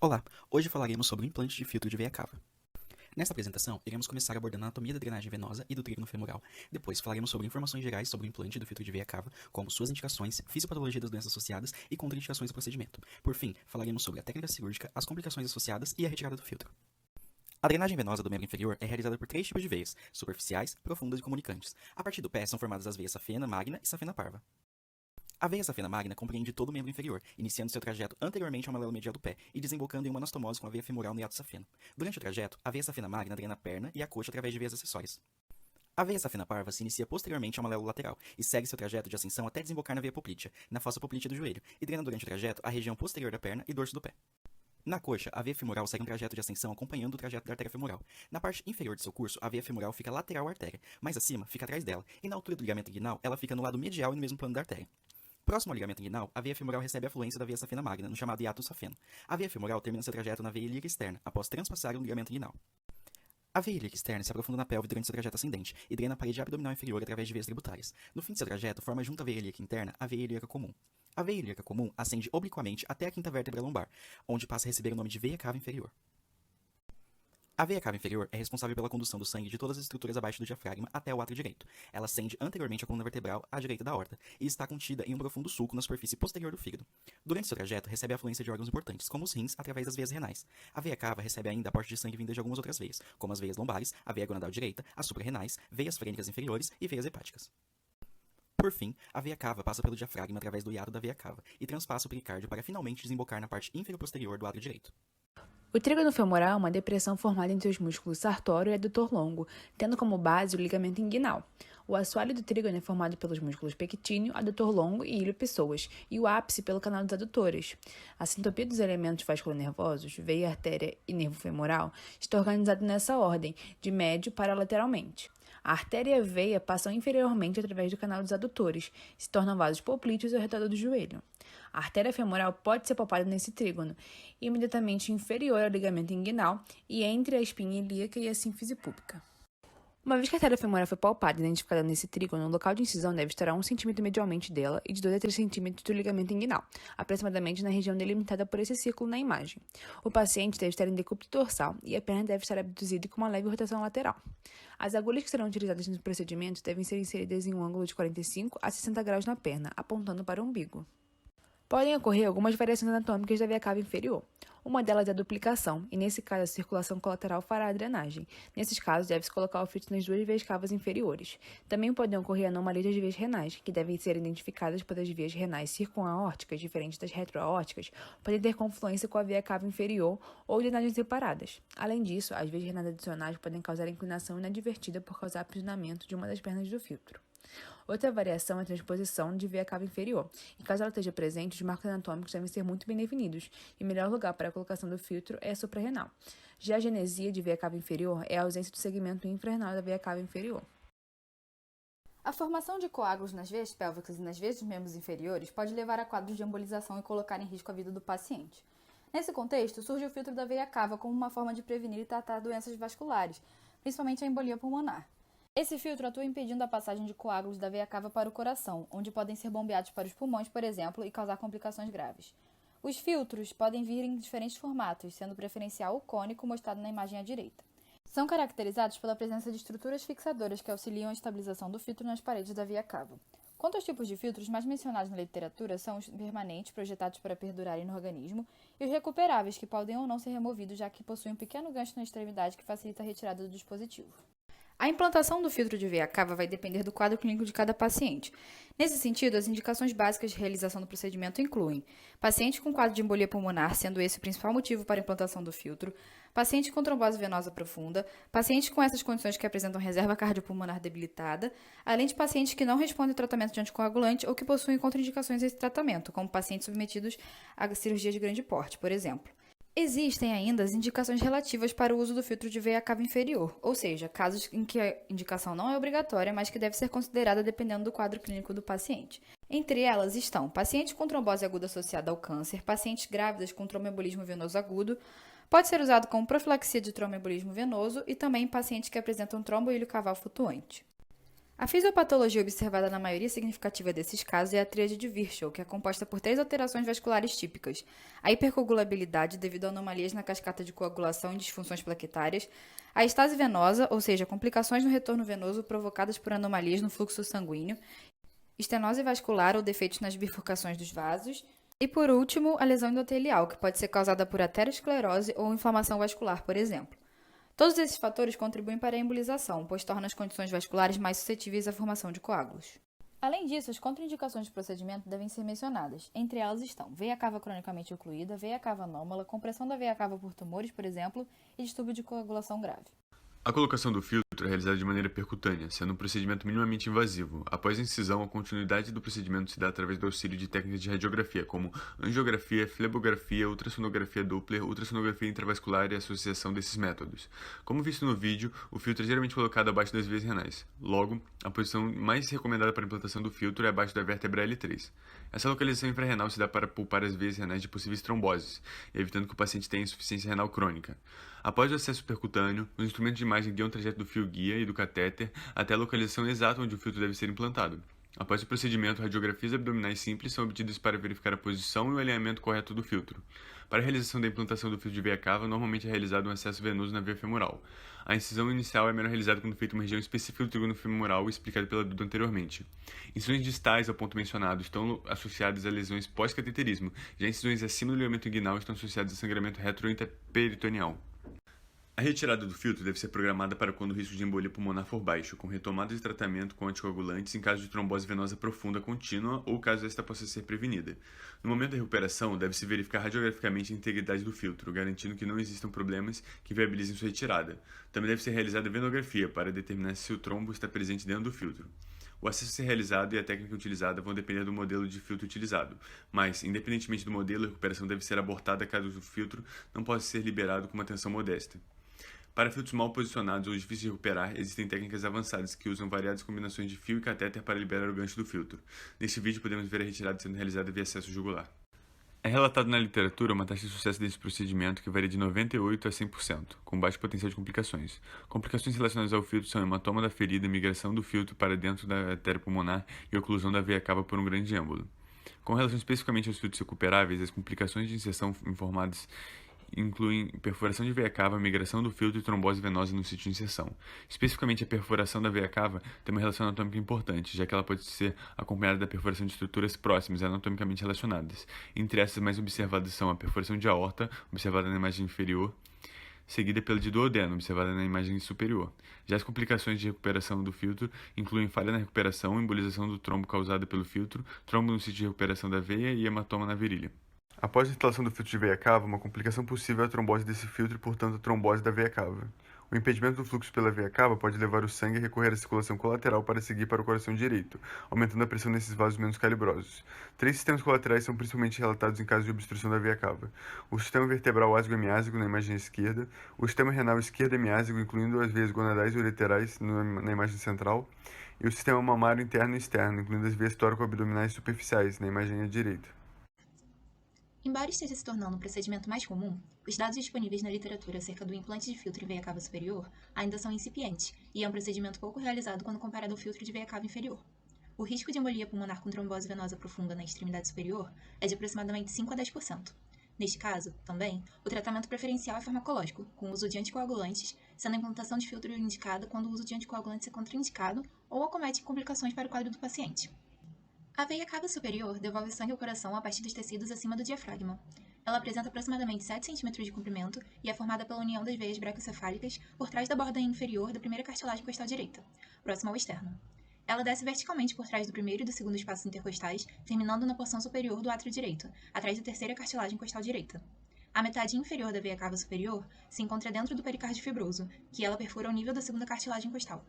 Olá, hoje falaremos sobre o implante de filtro de veia cava. Nesta apresentação, iremos começar abordando a anatomia da drenagem venosa e do trígono femoral. Depois, falaremos sobre informações gerais sobre o implante do filtro de veia cava, como suas indicações, fisiopatologia das doenças associadas e contraindicações do procedimento. Por fim, falaremos sobre a técnica cirúrgica, as complicações associadas e a retirada do filtro. A drenagem venosa do membro inferior é realizada por 3 tipos de veias, superficiais, profundas e comunicantes. A partir do pé são formadas as veias safena, magna e safena parva. A veia safena magna compreende todo o membro inferior, iniciando seu trajeto anteriormente ao malelo medial do pé e desembocando em uma anastomose com a veia femoral no hiato safeno. Durante o trajeto, a veia safena magna drena a perna e a coxa através de veias acessórias. A veia safena parva se inicia posteriormente ao malelo lateral e segue seu trajeto de ascensão até desembocar na veia poplítea, na fossa poplítea do joelho, e drena durante o trajeto a região posterior da perna e dorso do pé. Na coxa, a veia femoral segue um trajeto de ascensão acompanhando o trajeto da artéria femoral. Na parte inferior de seu curso, a veia femoral fica lateral à artéria, mais acima fica atrás dela, e na altura do ligamento inguinal, ela fica no lado medial e no mesmo plano da artéria. Próximo ao ligamento inguinal, a veia femoral recebe a fluência da veia safena magna, no chamado hiato safeno. A veia femoral termina seu trajeto na veia ilíaca externa, após transpassar o ligamento inguinal. A veia ilíaca externa se aprofunda na pelve durante seu trajeto ascendente e drena a parede abdominal inferior através de veias tributárias. No fim de seu trajeto, forma junto à veia ilíaca interna a veia ilíaca comum. A veia ilíaca comum ascende obliquamente até a quinta vértebra lombar, onde passa a receber o nome de veia cava inferior. A veia cava inferior é responsável pela condução do sangue de todas as estruturas abaixo do diafragma até o átrio direito. Ela ascende anteriormente à coluna vertebral à direita da aorta e está contida em um profundo sulco na superfície posterior do fígado. Durante seu trajeto, recebe a afluência de órgãos importantes, como os rins, através das veias renais. A veia cava recebe ainda aporte de sangue vinda de algumas outras veias, como as veias lombares, a veia gonadal direita, as suprarrenais, veias frênicas inferiores e veias hepáticas. Por fim, a veia cava passa pelo diafragma através do hiato da veia cava e transpassa o pericárdio para finalmente desembocar na parte inferior-posterior do átrio direito. O trígono femoral é uma depressão formada entre os músculos sartório e adutor longo, tendo como base o ligamento inguinal. O assoalho do trígono é formado pelos músculos pectíneo, adutor longo e ilho-pessoas, e o ápice pelo canal dos adutores. A sintopia dos elementos vasculonervosos, veia, artéria e nervo femoral, está organizado nessa ordem, de médio para lateralmente. A artéria e a veia passam inferiormente através do canal dos adutores, se tornam vasos poplíteos ao redor do joelho. A artéria femoral pode ser palpada nesse trígono, imediatamente inferior ao ligamento inguinal e entre a espinha ilíaca e a sínfise púbica. Uma vez que a artéria femoral foi palpada e identificada nesse trígono, o local de incisão deve estar a 1 cm medialmente dela e de 2 a 3 cm do ligamento inguinal, aproximadamente na região delimitada por esse círculo na imagem. O paciente deve estar em decúbito dorsal e a perna deve estar abduzida com uma leve rotação lateral. As agulhas que serão utilizadas no procedimento devem ser inseridas em um ângulo de 45 a 60 graus na perna, apontando para o umbigo. Podem ocorrer algumas variações anatômicas da veia cava inferior. Uma delas é a duplicação, e nesse caso a circulação colateral fará a drenagem. Nesses casos, deve-se colocar o filtro nas 2 veias cavas inferiores. Também podem ocorrer anomalias das veias renais, que devem ser identificadas pois as veias renais circunaórticas, diferentes das retroaórticas, podem ter confluência com a veia cava inferior ou drenagens separadas. Além disso, as veias renais adicionais podem causar inclinação inadvertida por causar aprisionamento de uma das pernas do filtro. Outra variação é a transposição de veia cava inferior, e caso ela esteja presente, os marcos anatômicos devem ser muito bem definidos, e o melhor lugar para a colocação do filtro é a suprarrenal. Já a genesia de veia cava inferior é a ausência do segmento infrarrenal da veia cava inferior. A formação de coágulos nas veias pélvicas e nas veias dos membros inferiores pode levar a quadros de embolização e colocar em risco a vida do paciente. Nesse contexto, surge o filtro da veia cava como uma forma de prevenir e tratar doenças vasculares, principalmente a embolia pulmonar. Esse filtro atua impedindo a passagem de coágulos da veia cava para o coração, onde podem ser bombeados para os pulmões, por exemplo, e causar complicações graves. Os filtros podem vir em diferentes formatos, sendo preferencial o cônico mostrado na imagem à direita. São caracterizados pela presença de estruturas fixadoras que auxiliam a estabilização do filtro nas paredes da veia cava. Quanto aos tipos de filtros mais mencionados na literatura, são os permanentes, projetados para perdurarem no organismo, e os recuperáveis, que podem ou não ser removidos, já que possuem um pequeno gancho na extremidade que facilita a retirada do dispositivo. A implantação do filtro de veia cava vai depender do quadro clínico de cada paciente. Nesse sentido, as indicações básicas de realização do procedimento incluem paciente com quadro de embolia pulmonar, sendo esse o principal motivo para a implantação do filtro, paciente com trombose venosa profunda, pacientes com essas condições que apresentam reserva cardiopulmonar debilitada, além de pacientes que não respondem ao tratamento de anticoagulante ou que possuem contraindicações a esse tratamento, como pacientes submetidos a cirurgia de grande porte, por exemplo. Existem ainda as indicações relativas para o uso do filtro de veia cava inferior, ou seja, casos em que a indicação não é obrigatória, mas que deve ser considerada dependendo do quadro clínico do paciente. Entre elas estão pacientes com trombose aguda associada ao câncer, pacientes grávidas com tromboembolismo venoso agudo, pode ser usado como profilaxia de tromboembolismo venoso e também pacientes que apresentam tromboíleo caval flutuante. A fisiopatologia observada na maioria significativa desses casos é a tríade de Virchow, que é composta por 3 alterações vasculares típicas: a hipercoagulabilidade devido a anomalias na cascata de coagulação e disfunções plaquetárias, a estase venosa, ou seja, complicações no retorno venoso provocadas por anomalias no fluxo sanguíneo, estenose vascular ou defeitos nas bifurcações dos vasos, e por último, a lesão endotelial, que pode ser causada por aterosclerose ou inflamação vascular, por exemplo. Todos esses fatores contribuem para a embolização, pois tornam as condições vasculares mais suscetíveis à formação de coágulos. Além disso, as contraindicações do procedimento devem ser mencionadas. Entre elas estão veia cava cronicamente ocluída, veia cava anômala, compressão da veia cava por tumores, por exemplo, e distúrbio de coagulação grave. A colocação do filtro é realizada de maneira percutânea, sendo um procedimento minimamente invasivo. Após a incisão, a continuidade do procedimento se dá através do auxílio de técnicas de radiografia, como angiografia, flebografia, ultrassonografia Doppler, ultrassonografia intravascular e associação desses métodos. Como visto no vídeo, o filtro é geralmente colocado abaixo das veias renais. Logo, a posição mais recomendada para a implantação do filtro é abaixo da vértebra L3. Essa localização infrarrenal se dá para poupar as veias renais de possíveis tromboses, evitando que o paciente tenha insuficiência renal crônica. Após o acesso percutâneo, os instrumentos de imagem guiam o trajeto do fio-guia e do catéter até a localização exata onde o filtro deve ser implantado. Após o procedimento, radiografias abdominais simples são obtidas para verificar a posição e o alinhamento correto do filtro. Para a realização da implantação do filtro de veia cava, normalmente é realizado um acesso venoso na veia femoral. A incisão inicial é melhor realizada quando feita uma região específica do trígono femoral, explicado pela Duda anteriormente. Incisões distais ao ponto mencionado estão associadas a lesões pós-cateterismo, já incisões acima do ligamento inguinal estão associadas a sangramento retrointraperitoneal. A retirada do filtro deve ser programada para quando o risco de embolia pulmonar for baixo, com retomada de tratamento com anticoagulantes em caso de trombose venosa profunda contínua ou caso esta possa ser prevenida. No momento da recuperação, deve-se verificar radiograficamente a integridade do filtro, garantindo que não existam problemas que viabilizem sua retirada. Também deve ser realizada a venografia para determinar se o trombo está presente dentro do filtro. O acesso a ser realizado e a técnica utilizada vão depender do modelo de filtro utilizado, mas, independentemente do modelo, a recuperação deve ser abortada caso o filtro não possa ser liberado com uma tensão modesta. Para filtros mal posicionados ou difíceis de recuperar, existem técnicas avançadas que usam variadas combinações de fio e catéter para liberar o gancho do filtro. Neste vídeo podemos ver a retirada sendo realizada via acesso jugular. É relatado na literatura uma taxa de sucesso desse procedimento que varia de 98% a 100%, com baixo potencial de complicações. Complicações relacionadas ao filtro são hematoma da ferida, migração do filtro para dentro da artéria pulmonar e oclusão da veia cava por um grande êmbolo. Com relação especificamente aos filtros recuperáveis, as complicações de inserção informadas incluem perfuração de veia cava, migração do filtro e trombose venosa no sítio de inserção. Especificamente, a perfuração da veia cava tem uma relação anatômica importante, já que ela pode ser acompanhada da perfuração de estruturas próximas anatomicamente relacionadas. Entre essas mais observadas são a perfuração de aorta, observada na imagem inferior, seguida pela de duodeno, observada na imagem superior. Já as complicações de recuperação do filtro incluem falha na recuperação, embolização do trombo causada pelo filtro, trombo no sítio de recuperação da veia e hematoma na virilha. Após a instalação do filtro de veia cava, uma complicação possível é a trombose desse filtro e, portanto, a trombose da veia cava. O impedimento do fluxo pela veia cava pode levar o sangue a recorrer à circulação colateral para seguir para o coração direito, aumentando a pressão nesses vasos menos calibrosos. 3 sistemas colaterais são principalmente relatados em caso de obstrução da veia cava: o sistema vertebral ásico-hemiásico na imagem esquerda, o sistema renal esquerdo-hemiásico, incluindo as veias gonadais e ureterais na imagem central, e o sistema mamário interno e externo, incluindo as veias tóraco-abdominais superficiais na imagem à direita. Embora esteja se tornando um procedimento mais comum, os dados disponíveis na literatura acerca do implante de filtro em veia cava superior ainda são incipientes e é um procedimento pouco realizado quando comparado ao filtro de veia cava inferior. O risco de embolia pulmonar com trombose venosa profunda na extremidade superior é de aproximadamente 5 a 10%. Neste caso, também, o tratamento preferencial é farmacológico, com o uso de anticoagulantes, sendo a implantação de filtro indicada quando o uso de anticoagulantes é contraindicado ou acomete complicações para o quadro do paciente. A veia cava superior devolve sangue ao coração a partir dos tecidos acima do diafragma. Ela apresenta aproximadamente 7 cm de comprimento e é formada pela união das veias braquiocefálicas por trás da borda inferior da primeira cartilagem costal direita, próxima ao externo. Ela desce verticalmente por trás do primeiro e do segundo espaços intercostais, terminando na porção superior do átrio direito, atrás da terceira cartilagem costal direita. A metade inferior da veia cava superior se encontra dentro do pericárdio fibroso, que ela perfura ao nível da segunda cartilagem costal.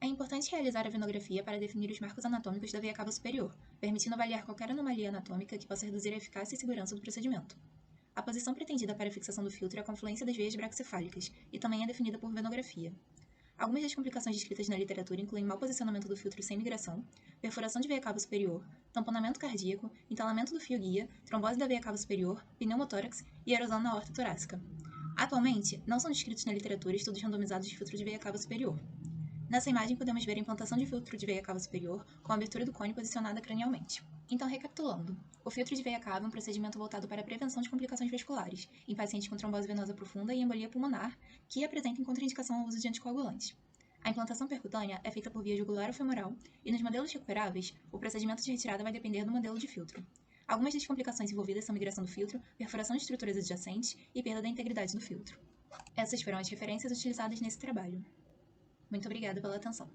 É importante realizar a venografia para definir os marcos anatômicos da veia cava superior, permitindo avaliar qualquer anomalia anatômica que possa reduzir a eficácia e segurança do procedimento. A posição pretendida para a fixação do filtro é a confluência das veias braquiocefálicas e também é definida por venografia. Algumas das complicações descritas na literatura incluem mau posicionamento do filtro sem migração, perfuração de veia cava superior, tamponamento cardíaco, entalamento do fio-guia, trombose da veia cava superior, pneumotórax e erosão na aorta torácica. Atualmente, não são descritos na literatura estudos randomizados de filtro de veia cava superior. Nessa imagem podemos ver a implantação de filtro de veia cava superior com a abertura do cone posicionada cranialmente. Então, recapitulando, o filtro de veia cava é um procedimento voltado para a prevenção de complicações vasculares em pacientes com trombose venosa profunda e embolia pulmonar que apresentem contraindicação ao uso de anticoagulantes. A implantação percutânea é feita por via jugular ou femoral e nos modelos recuperáveis, o procedimento de retirada vai depender do modelo de filtro. Algumas das complicações envolvidas são migração do filtro, perfuração de estruturas adjacentes e perda da integridade do filtro. Essas foram as referências utilizadas nesse trabalho. Muito obrigada pela atenção.